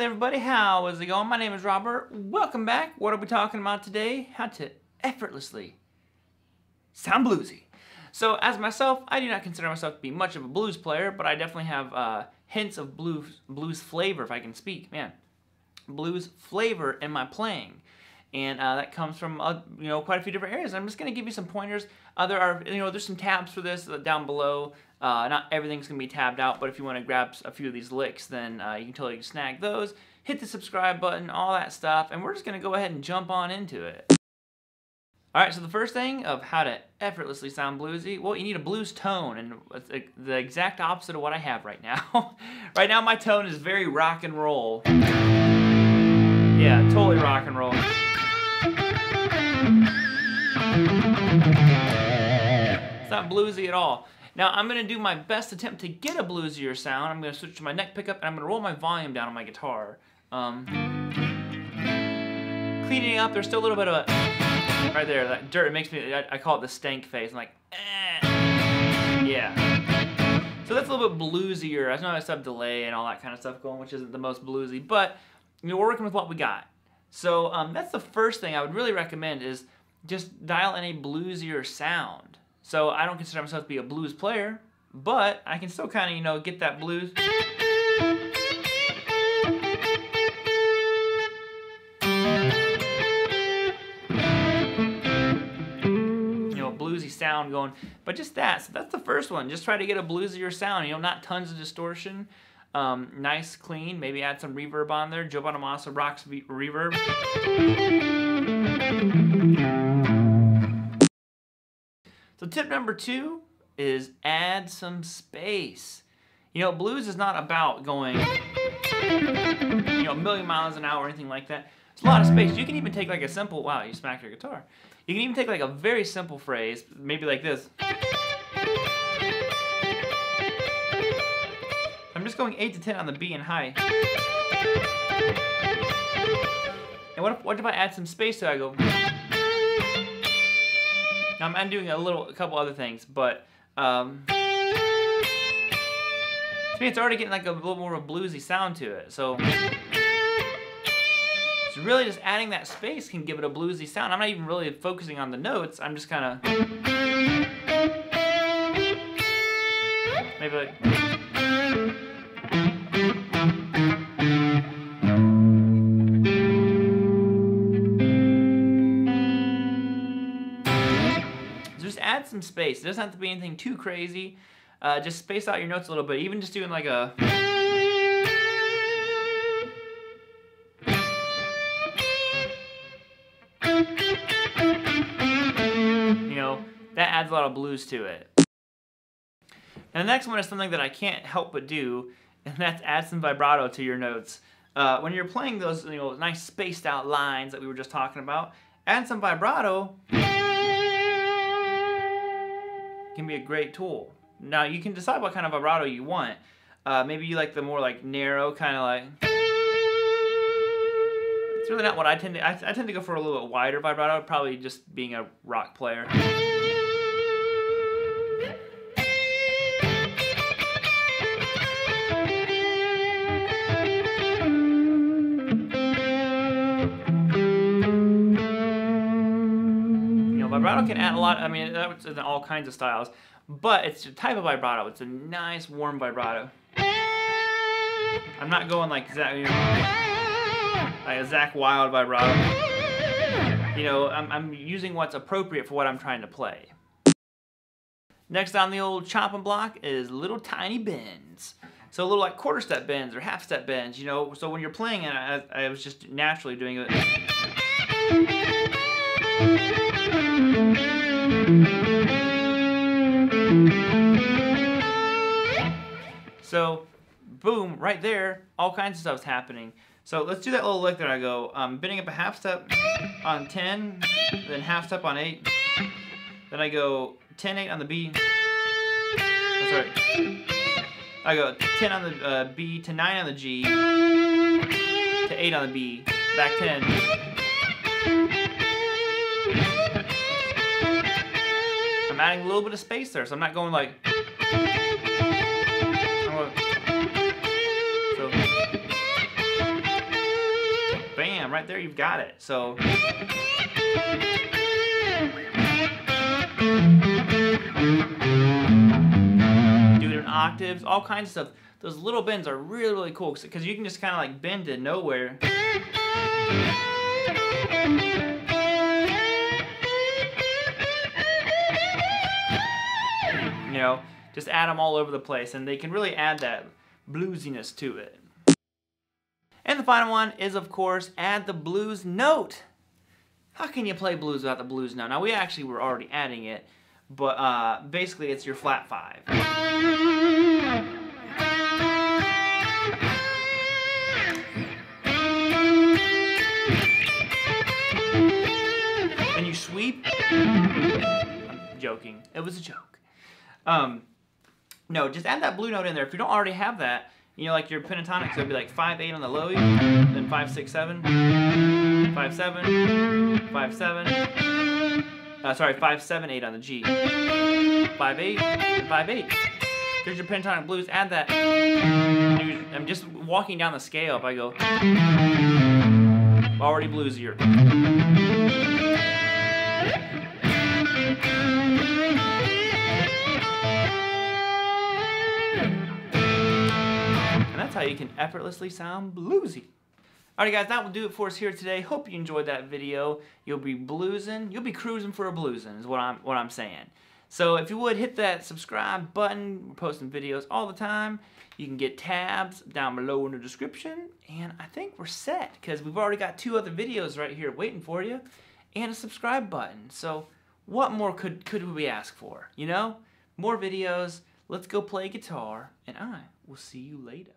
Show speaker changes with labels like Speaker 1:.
Speaker 1: everybody, how is it going? My name is Robert. Welcome back. What are we talking about today? How to effortlessly sound bluesy. So as myself, I do not consider myself to be much of a blues player, but I definitely have hints of blues flavor, if I can speak. Man, blues flavor in my playing. And that comes from quite a few different areas. I'm just going to give you some pointers. There are there's some tabs for this down below. Not everything's going to be tabbed out, but if you want to grab a few of these licks, then you can totally snag those. Hit the subscribe button, all that stuff, and we're just going to go ahead and jump on into it. Alright, so the first thing of how to effortlessly sound bluesy, well, you need a blues tone, and it's the exact opposite of what I have right now. Right now my tone is very rock and roll. Yeah, totally rock and roll. It's not bluesy at all. Now I'm going to do my best attempt to get a bluesier sound. I'm going to switch to my neck pickup and I'm going to roll my volume down on my guitar. Cleaning up, there's still a little bit of a... Right there, that dirt, it makes me, I call it the stank face. I'm like, yeah. So that's a little bit bluesier. I know I still have delay and all that kind of stuff going, which isn't the most bluesy, but we're working with what we got. So that's the first thing I would really recommend is just dial in a bluesier sound. So I don't consider myself to be a blues player, but I can still kind of, get that blues. Bluesy sound going, but just that. So that's the first one. Just try to get a bluesier sound. Not tons of distortion. Nice, clean. Maybe add some reverb on there. Joe Bonamassa rocks reverb. So tip number 2 is add some space. Blues is not about going, a million miles an hour or anything like that. It's a lot of space. You can even take like a simple, wow, you smacked your guitar. You can even take like a very simple phrase, maybe like this. I'm just going 8 to 10 on the B and high. And what if I add some space to it? I go. Now I'm doing a couple other things, but to me it's already getting like a little more of a bluesy sound to it. So really just adding that space can give it a bluesy sound. I'm not even really focusing on the notes. I'm just kind of maybe like. So just add some space. It doesn't have to be anything too crazy. Just space out your notes a little bit. Even just doing like a. That adds a lot of blues to it. And the next one is something that I can't help but do, and that's add some vibrato to your notes. When you're playing those nice spaced out lines that we were just talking about, add some vibrato can be a great tool. Now you can decide what kind of vibrato you want. Maybe you like the more like narrow kind of like. It's really not what I tend to. I tend to go for a little bit wider vibrato, probably just being a rock player. Vibrato can add a lot. I mean, that's in all kinds of styles, but it's a type of vibrato. It's a nice, warm vibrato. I'm not going like like a Zakk Wylde vibrato. I'm using what's appropriate for what I'm trying to play. Next on the old chopping block is little tiny bends. So a little like quarter step bends or half step bends. So when you're playing it, I was just naturally doing it. So, boom, right there, all kinds of stuff's happening. So let's do that little lick there. I go, bending up a half step on 10, then half step on 8. Then I go 10-8 on the B. That's right. I go 10 on the B to 9 on the G to 8 on the B, back 10. I'm adding a little bit of space there, so I'm not going like. So bam, right there you've got it. So do it in octaves, all kinds of stuff. Those little bends are really, really cool because you can just kind of like bend to nowhere. You know, just add them all over the place, and they can really add that bluesiness to it. And the final one is, of course, add the blues note. How can you play blues without the blues note? Now, we actually were already adding it, but basically it's your flat 5. And you sweep. I'm joking. It was a joke. No, just add that blue note in there. If you don't already have that, you know, like your pentatonics, it'll be like 5-8 on the low E, then 5-6-7, 5-7, 5-7. Sorry, 5-7-8 on the G. 5-8, and 5-8. There's your pentatonic blues. Add that. I'm just walking down the scale. If I go, already bluesier. And that's how you can effortlessly sound bluesy. Alright guys, that will do it for us here today. Hope you enjoyed that video. You'll be bluesing, you'll be cruising for a bluesin' is what I'm saying. So if you would, hit that subscribe button. We're posting videos all the time. You can get tabs down below in the description. And I think we're set because we've already got 2 other videos right here waiting for you and a subscribe button. So what more could we ask for? You know? More videos. Let's go play guitar, and I will see you later.